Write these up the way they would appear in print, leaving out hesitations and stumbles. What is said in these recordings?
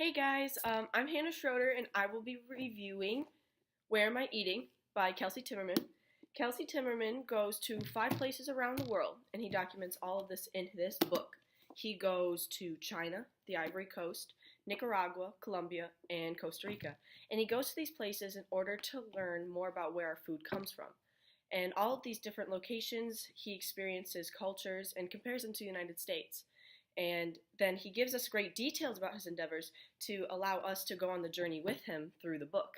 Hey guys, I'm Hannah Schroeder and I will be reviewing Where Am I Eating by Kelsey Timmerman. Kelsey Timmerman goes to 5 places around the world and he documents all of this in this book. He goes to China, the Ivory Coast, Nicaragua, Colombia, and Costa Rica. And he goes to these places in order to learn more about where our food comes from. And all of these different locations, he experiences cultures and compares them to the United States. And then he gives us great details about his endeavors to allow us to go on the journey with him through the book.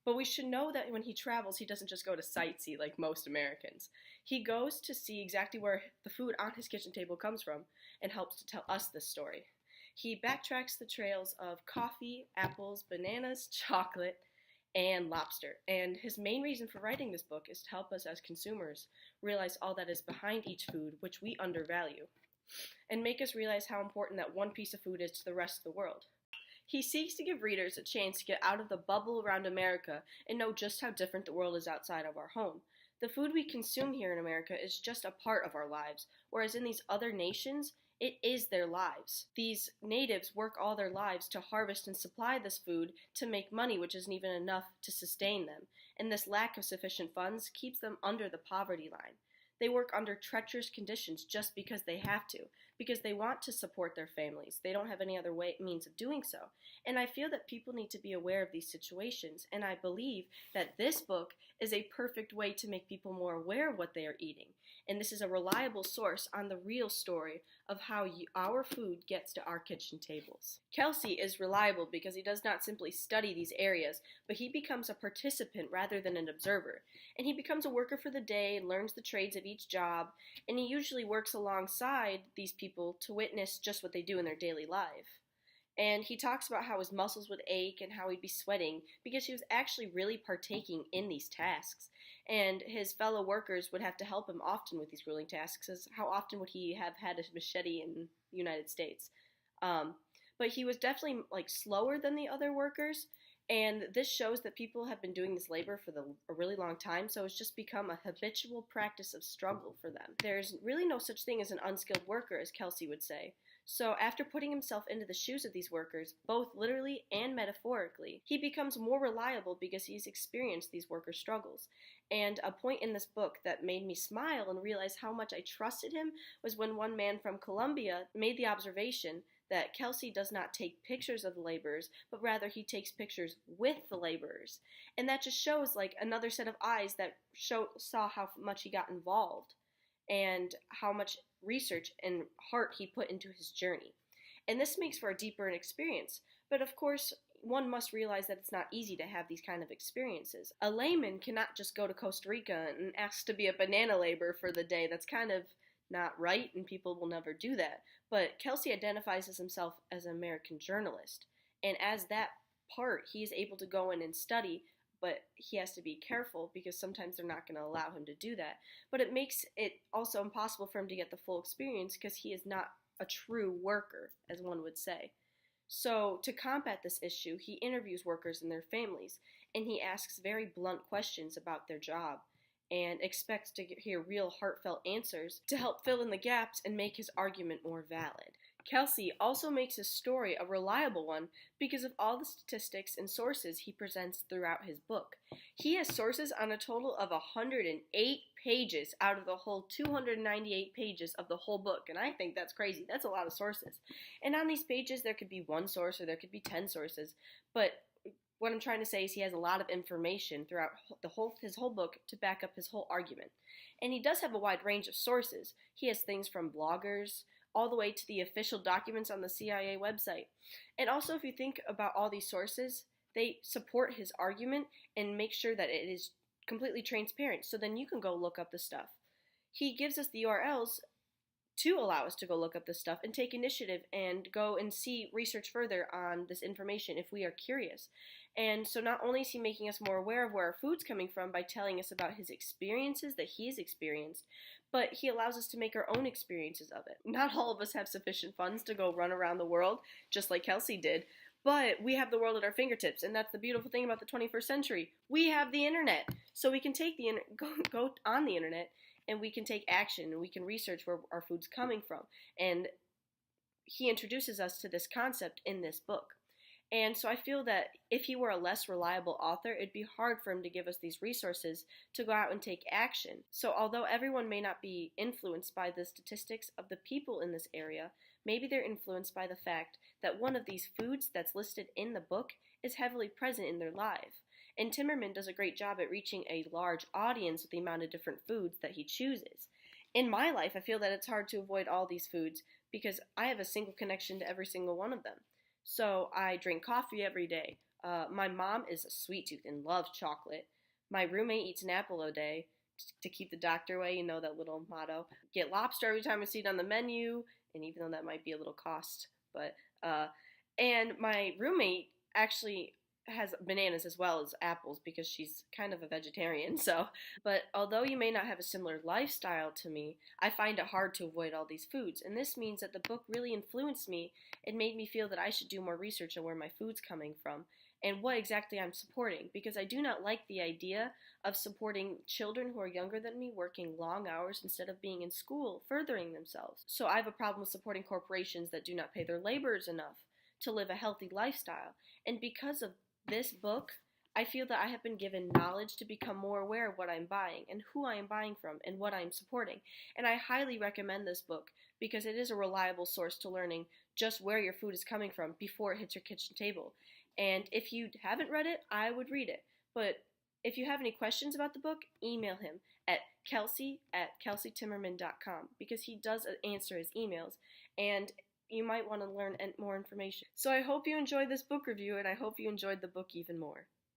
But we should know that when he travels, he doesn't just go to sightsee like most Americans. He goes to see exactly where the food on his kitchen table comes from and helps to tell us this story. He backtracks the trails of coffee, apples, bananas, chocolate, and lobster. And his main reason for writing this book is to help us as consumers realize all that is behind each food, which we undervalue, and make us realize how important that one piece of food is to the rest of the world. He seeks to give readers a chance to get out of the bubble around America and know just how different the world is outside of our home. The food we consume here in America is just a part of our lives, whereas in these other nations, it is their lives. These natives work all their lives to harvest and supply this food to make money, which isn't even enough to sustain them, and this lack of sufficient funds keeps them under the poverty line. They work under treacherous conditions just because they have to, because they want to support their families. They don't have any other means of doing so. And I feel that people need to be aware of these situations, and I believe that this book is a perfect way to make people more aware of what they are eating. And this is a reliable source on the real story of how our food gets to our kitchen tables. Kelsey is reliable because he does not simply study these areas, but he becomes a participant rather than an observer. And he becomes a worker for the day and learns the trades of each job, and he usually works alongside these people to witness just what they do in their daily life. And he talks about how his muscles would ache and how he'd be sweating because he was actually really partaking in these tasks. And his fellow workers would have to help him often with these grueling tasks, as how often would he have had a machete in the United States? But he was definitely slower than the other workers, and this shows that people have been doing this labor for a really long time, so it's just become a habitual practice of struggle for them. There's really no such thing as an unskilled worker, as Kelsey would say. So after putting himself into the shoes of these workers, both literally and metaphorically, he becomes more reliable because he's experienced these worker struggles. And a point in this book that made me smile and realize how much I trusted him was when one man from Colombia made the observation that Kelsey does not take pictures of the laborers, but rather he takes pictures with the laborers. And that just shows another set of eyes that saw how much he got involved and how much research and heart he put into his journey. And this makes for a deeper experience. But of course, one must realize that it's not easy to have these kind of experiences. A layman cannot just go to Costa Rica and ask to be a banana laborer for the day. That's kind of not right, and people will never do that. But Kelsey identifies as himself as an American journalist. And as that part, he is able to go in and study, but he has to be careful because sometimes they're not going to allow him to do that. But it makes it also impossible for him to get the full experience because he is not a true worker, as one would say. So to combat this issue, he interviews workers and their families, and he asks very blunt questions about their job and expects to hear real heartfelt answers to help fill in the gaps and make his argument more valid. Kelsey also makes his story a reliable one because of all the statistics and sources he presents throughout his book. He has sources on a total of 108 pages out of the whole 298 pages of the whole book, and I think that's crazy. That's a lot of sources. And on these pages, there could be one source or there could be 10 sources, but what I'm trying to say is he has a lot of information throughout his whole book to back up his whole argument. And he does have a wide range of sources. He has things from bloggers all the way to the official documents on the CIA website. And also, if you think about all these sources, they support his argument and make sure that it is completely transparent, so then you can go look up the stuff. He gives us the URLs to allow us to go look up this stuff and take initiative and go and research further on this information if we are curious. And so not only is he making us more aware of where our food's coming from by telling us about his experiences that he's experienced, but he allows us to make our own experiences of it. Not all of us have sufficient funds to go run around the world, just like Kelsey did, but we have the world at our fingertips, and that's the beautiful thing about the 21st century. We have the internet, so we can take go on the internet, and we can take action, and we can research where our food's coming from. And he introduces us to this concept in this book. And so I feel that if he were a less reliable author, it'd be hard for him to give us these resources to go out and take action. So although everyone may not be influenced by the statistics of the people in this area, maybe they're influenced by the fact that one of these foods that's listed in the book is heavily present in their life. And Timmerman does a great job at reaching a large audience with the amount of different foods that he chooses. In my life, I feel that it's hard to avoid all these foods because I have a single connection to every single one of them. So I drink coffee every day. My mom is a sweet tooth and loves chocolate. My roommate eats an apple a day to keep the doctor away, that little motto. Get lobster every time I see it on the menu, and even though that might be a little cost, but and my roommate actually has bananas as well as apples because she's kind of a vegetarian. But although you may not have a similar lifestyle to me, I find it hard to avoid all these foods. And this means that the book really influenced me. It made me feel that I should do more research on where my food's coming from and what exactly I'm supporting, because I do not like the idea of supporting children who are younger than me working long hours instead of being in school, furthering themselves. So I have a problem with supporting corporations that do not pay their laborers enough to live a healthy lifestyle. And because of this book, I feel that I have been given knowledge to become more aware of what I'm buying and who I am buying from and what I'm supporting. And I highly recommend this book because it is a reliable source to learning just where your food is coming from before it hits your kitchen table. And if you haven't read it, I would read it. But if you have any questions about the book, email him at kelsey@kelseytimmerman.com because he does answer his emails. And you might want to learn more information. So I hope you enjoyed this book review, and I hope you enjoyed the book even more.